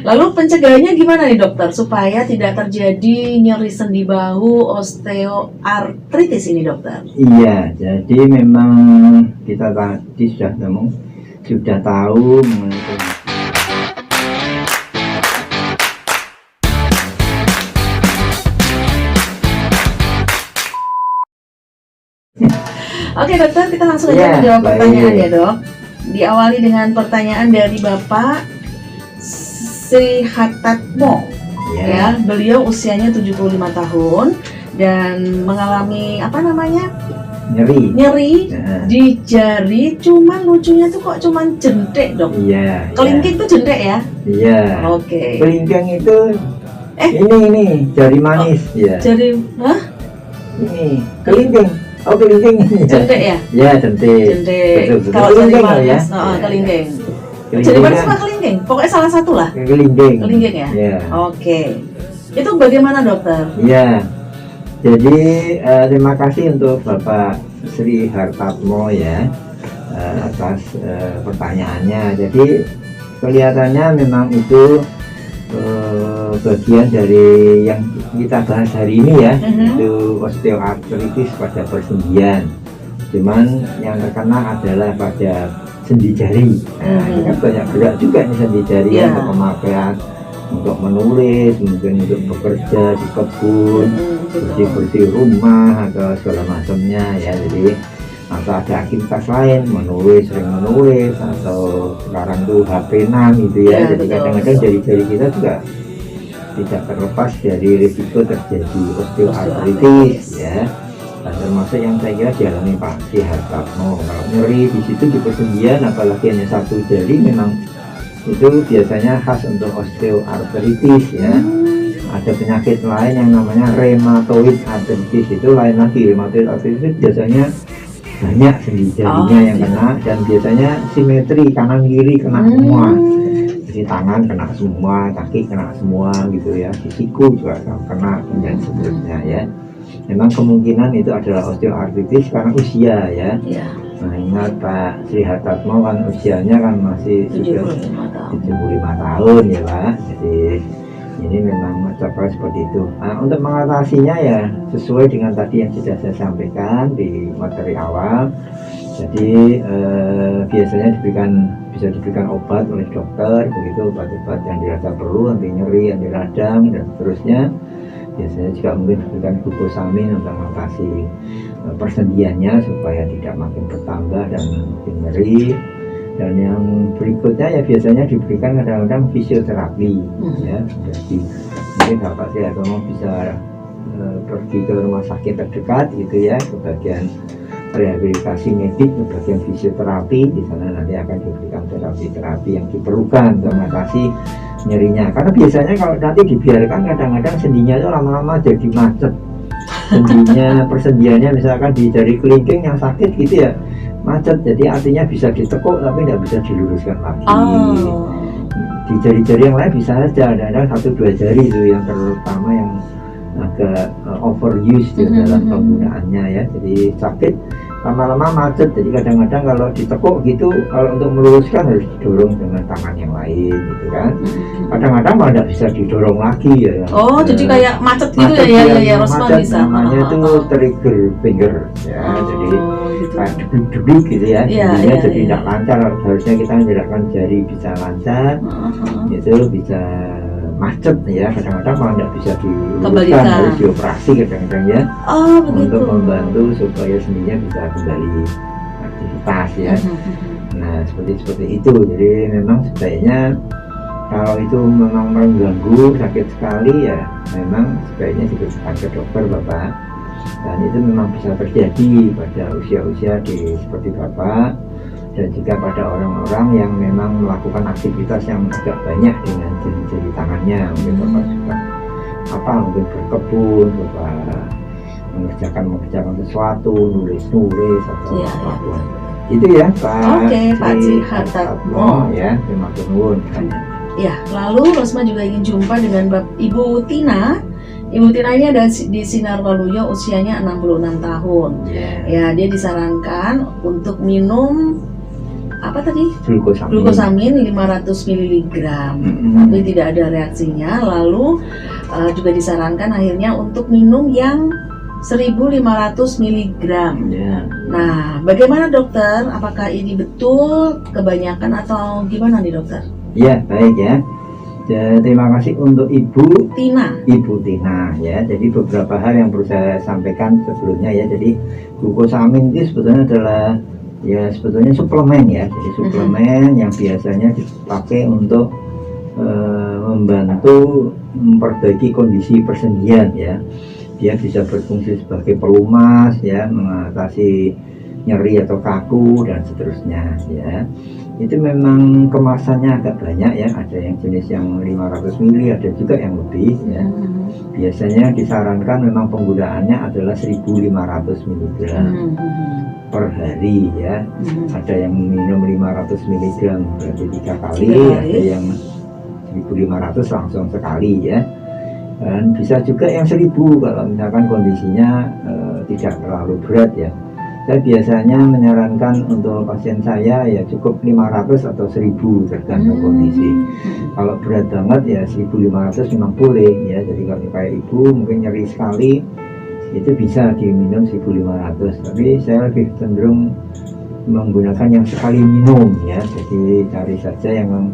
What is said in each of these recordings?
Lalu pencegahannya gimana nih dokter supaya tidak terjadi nyeri sendi bahu osteoartritis ini dokter? Iya, jadi memang kita tadi sudah tahu mengenai Oke dokter, kita langsung aja ya, menjawab pertanyaan baik. ya dok. Diawali dengan pertanyaan dari Bapak Sri Hatatmo. Ya, beliau usianya 75 tahun dan mengalami nyeri di jari, cuman lucunya tuh kok cuman jentik dok. Iya. Kelingking tuh jentik ya? Iya. Oke. Kelingking itu ini jari manis ya. Jari, hah? Ini kelingking. Oh, kelingking ini. Jentik ya? Ya, jentik. Jentik. Kalau jari manis, ya. kelingking. Jari manis sama kelingking? Pokoknya salah satu lah. Kelingking. Kelingking ya? Ya. Oke. Itu bagaimana dokter? Ya. Jadi terima kasih untuk Bapak Sri Hartatmo ya atas pertanyaannya. Jadi kelihatannya memang itu bagian dari yang kita bahas hari ini ya, itu osteoartritis pada persendian. Cuman yang terkena adalah pada sendi jari. Nah, ini kan banyak gerak juga nih sendi jari untuk pemakaian, untuk menulis, mungkin untuk bekerja di kebun, bersih-bersih rumah atau segala macamnya ya. Jadi atau ada aktivitas lain, sering menulis, atau sekarang tuh HP-nan gitu ya. Jadi kadang-kadang jari-jari kita juga tidak terlepas dari risiko terjadi osteoartritis ya. Dan termasuk yang saya kira dialami Pak Sri Hartatmo. Kalau nyeri di situ di persendian, apalagi hanya satu jari, memang itu biasanya khas untuk osteoartritis ya. Ada penyakit lain yang namanya rheumatoid arthritis, itu lain lagi. Rheumatoid arthritis itu biasanya banyak sendi jarinya yang kena, dan biasanya simetri kanan kiri kena semua. Jadi tangan kena semua, kaki kena semua gitu ya, di siku juga kena dan seterusnya ya. Memang kemungkinan itu adalah osteoartritis karena usia ya. Nah, ingat Pak Sri Hartatmo kan usianya kan masih 75 tahun ya Pak. Jadi ini memang mencapai seperti itu. Nah, untuk mengatasinya ya sesuai dengan tadi yang sudah saya sampaikan di materi awal. Jadi biasanya bisa diberikan obat oleh dokter, begitu obat-obat yang dirasa perlu, anti nyeri, anti radang dan seterusnya. Biasanya juga mungkin diberikan glukosamin untuk mengatasi persendiannya supaya tidak makin bertambah dan makin nyeri. Dan yang berikutnya ya biasanya diberikan kadang-kadang fisioterapi ya. Jadi mungkin Bapak Sri Hartatmo bisa pergi ke rumah sakit terdekat gitu ya, ke bagian rehabilitasi medik, ke bagian fisioterapi. Di sana nanti akan diberikan terapi-terapi yang diperlukan untuk mengatasi nyerinya. Karena biasanya kalau nanti dibiarkan, kadang-kadang sendinya itu lama-lama jadi macet. Sendinya, persendiannya misalkan di jari kelingking yang sakit gitu ya, macet, jadi artinya bisa ditekuk tapi tidak bisa diluruskan lagi. Di jari-jari yang lain bisa saja, ada 1-2 jari itu yang terutama yang agak overuse dalam penggunaannya ya, jadi sakit lama-lama macet. Jadi kadang-kadang kalau ditekuk gitu, kalau untuk meluruskan harus didorong dengan tangan yang lain gitu kan. Kadang-kadang malah tidak bisa didorong lagi ya. Jadi kayak macet gitu ya, Rosman bisa. Namanya itu trigger finger ya. Jadi kayak debik-debik gitu ya. Jadi tidak lancar. Harusnya kita mengerakkan jari bisa lancar, itu bisa macet ya. Kadang-kadang malah tidak bisa diluruskan, harus dioperasi kadang-kadang ya. Untuk membantu supaya sendinya bisa kembali aktivitas ya. Nah seperti itu. Jadi memang sebaiknya kalau itu memang mengganggu, sakit sekali ya, memang sebaiknya diperiksa ke dokter Bapak. Dan itu memang bisa terjadi pada usia-usia seperti Bapak, dan juga pada orang-orang yang memang melakukan aktivitas yang agak banyak dengan jari-jari tangannya. Mungkin Bapak suka mungkin berkebun, Bapak mengerjakan sesuatu, nulis atau apapun. Itu ya Pak Sri Hartatmo ya, terima kasih. Ya, lalu Rosma juga ingin jumpa dengan Ibu Tina. Ibu Tina ini ada di Sinar Waluyo, usianya 66 tahun. Ya, dia disarankan untuk minum apa tadi? glukosamin. Glukosamin 500 mg, tapi tidak ada reaksinya. Lalu juga disarankan akhirnya untuk minum yang 1500 mg. Ya. Nah, bagaimana dokter? Apakah ini betul kebanyakan atau gimana nih dokter? Ya, baik ya. Terima kasih untuk Ibu Tina ya. Jadi beberapa hal yang perlu saya sampaikan sebelumnya ya. Jadi glukosamin itu sebetulnya adalah ya sebetulnya suplemen ya. Jadi suplemen yang biasanya dipakai untuk membantu memperbaiki kondisi persendian ya. Dia bisa berfungsi sebagai pelumas ya, mengatasi nyeri atau kaku dan seterusnya ya. Itu memang kemasannya agak banyak ya, ada yang jenis yang 500 ml, ada juga yang lebih ya. Biasanya disarankan memang penggunaannya adalah 1500 mg per hari ya. Ada yang minum 500 mg berarti 3 kali, ada yang 1500 langsung sekali ya. Dan bisa juga yang 1000 kalau misalkan kondisinya tidak terlalu berat ya. Saya biasanya menyarankan untuk pasien saya ya cukup 500 atau 1000 tergantung kondisi. Kalau berat banget ya 1500 memang boleh ya. Jadi kalau kayak ibu mungkin nyeri sekali itu bisa diminum 1500. Tapi saya lebih cenderung menggunakan yang sekali minum ya. Jadi cari saja yang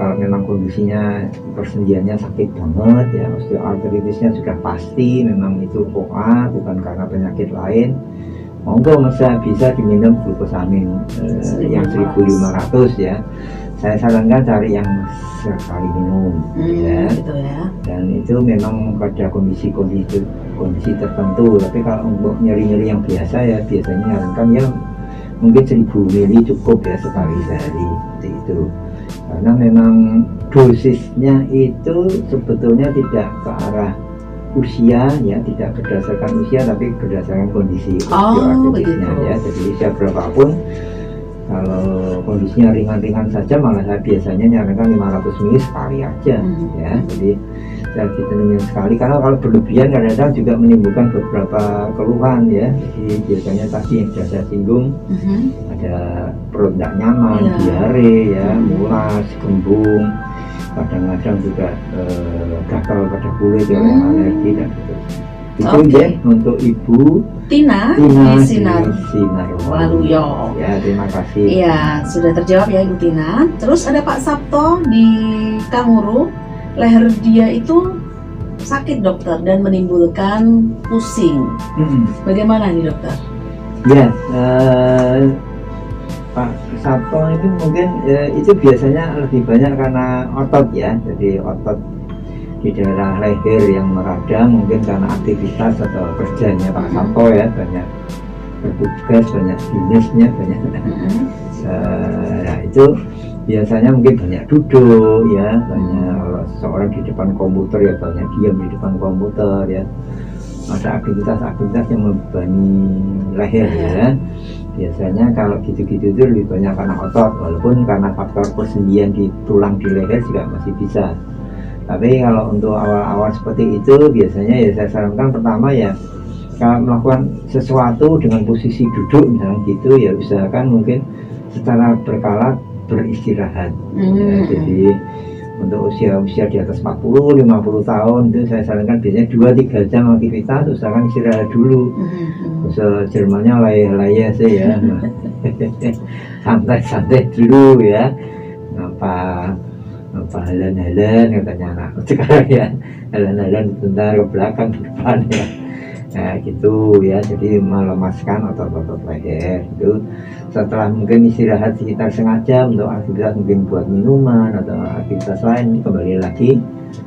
kalau memang kondisinya persendiannya sakit banget ya, osteoartritisnya sudah pasti memang itu OA bukan karena penyakit lain, monggo bisa diminum glukosamin yang 1500 ya. Saya sarankan cari yang sekali minum ya. Gitu ya. Dan itu memang pada kondisi tertentu. Tapi kalau untuk nyeri-nyeri yang biasa ya biasanya nyarankan ya mungkin 1000 ml cukup ya sekali sehari seperti itu. Karena memang dosisnya itu sebetulnya tidak ke arah usia ya, tidak berdasarkan usia tapi berdasarkan kondisi osteoartritisnya ya. Jadi usia berapapun kalau kondisinya ringan-ringan saja malah saya biasanya nyarankan 500 ml sekali aja ya. Jadi saya ditemukan sekali karena kalau berlebihan kadang-kadang juga menimbulkan beberapa keluhan ya. Jadi biasanya tadi yang sudah saya singgung ada perut tidak nyaman, diare ya, mulas, kembung, kadang-kadang juga gatal pada kulit ya, alergi dan itu ya untuk Ibu Tina di Sinar Waluyo ya. Terima kasih. Iya, sudah terjawab ya Ibu Tina. Terus ada Pak Sabto di Kanguru, leher dia itu sakit dokter dan menimbulkan pusing. Bagaimana nih dokter? Ya, Pak Sabto itu mungkin itu biasanya lebih banyak karena otot ya. Jadi otot di daerah leher yang meradang mungkin karena aktivitas atau kerjanya Pak Sabto ya, banyak bertugas, banyak dinasnya, banyak nah itu biasanya mungkin banyak duduk ya, banyak seorang di depan komputer ya, banyak diam di depan komputer ya, ada aktivitas-aktivitas yang membebani leher ya. Biasanya kalau gitu-gitu itu lebih banyak karena otot, walaupun karena faktor persendian di tulang di leher juga masih bisa. Tapi kalau untuk awal-awal seperti itu biasanya ya saya sarankan pertama ya kalau melakukan sesuatu dengan posisi duduk misalnya gitu ya usahakan mungkin secara berkala beristirahat ya. Jadi untuk usia di atas 40-50 tahun itu saya sarankan biasanya 2-3 jam aktivitas usahakan istirahat dulu. Usaha Jermannya layah-layah sih ya. Santai-santai dulu ya. Apa halan-halan katanya anak sekarang ya, halan-halan bentar ke belakang ke depan ya. Nah gitu ya, jadi melemaskan otot-otot leher itu. Setelah mungkin istirahat sekitar setengah jam untuk aktivitas mungkin buat minuman atau aktivitas lain, kembali lagi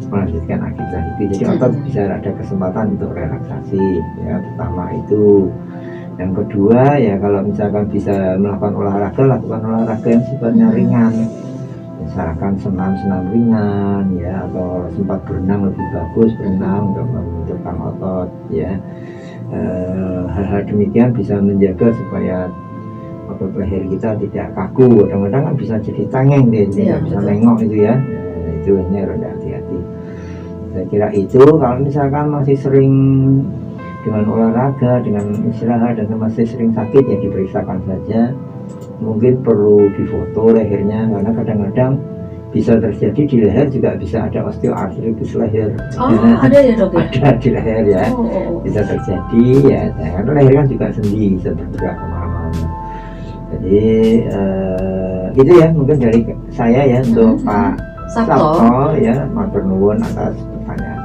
melanjutkan aktivitas itu. Jadi otot bisa ada kesempatan untuk relaksasi ya, pertama itu. Yang kedua ya kalau misalkan bisa melakukan olahraga, lakukan olahraga yang sifatnya ringan, misalkan senam ringan ya, atau sempat berenang lebih bagus, berenang untuk membentukkan otot ya. Hal-hal demikian bisa menjaga supaya otot leher kita tidak kaku. Kadang-kadang kan bisa jadi tangeng deh, jadi nggak bisa nengok itu ya. Itu ini harus hati-hati. Saya kira itu kalau misalkan masih sering dengan olahraga, dengan istirahat dan masih sering sakit ya diperiksakan saja. mungkin perlu difoto lehernya, karena kadang-kadang bisa terjadi di leher juga bisa ada osteoartritis leher. Oh, ada ya dok ya? Ada di leher ya, bisa terjadi ya, karena leher kan juga sendi, bisa bergerak kemana-mana. Jadi itu ya mungkin dari saya ya untuk Pak Sabto ya, matur nuwun atas pertanyaan.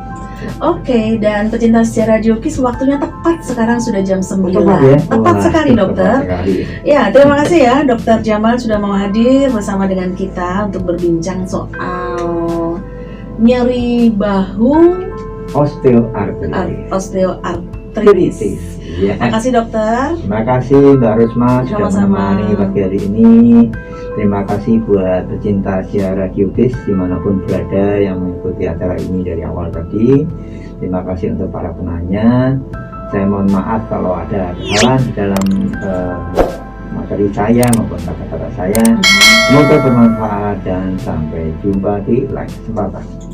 Oke, dan pecinta sejarah Jokis, waktunya tepat sekarang sudah jam 9. Tepat sekali dokter. Ya, terima kasih ya Dokter Jamal sudah mau hadir bersama dengan kita untuk berbincang soal nyeri bahu osteoartritis. Ya. Terima kasih dokter. Terima kasih Mbak Rusma sudah menemani pagi hari ini. Terima kasih buat pecinta sejarah Jokis dimanapun berada yang mengikuti acara ini dari awal tadi. Terima kasih untuk para penanya. Saya mohon maaf kalau ada kesalahan di dalam materi saya maupun kata-kata saya. Semoga bermanfaat dan sampai jumpa di lain kesempatan.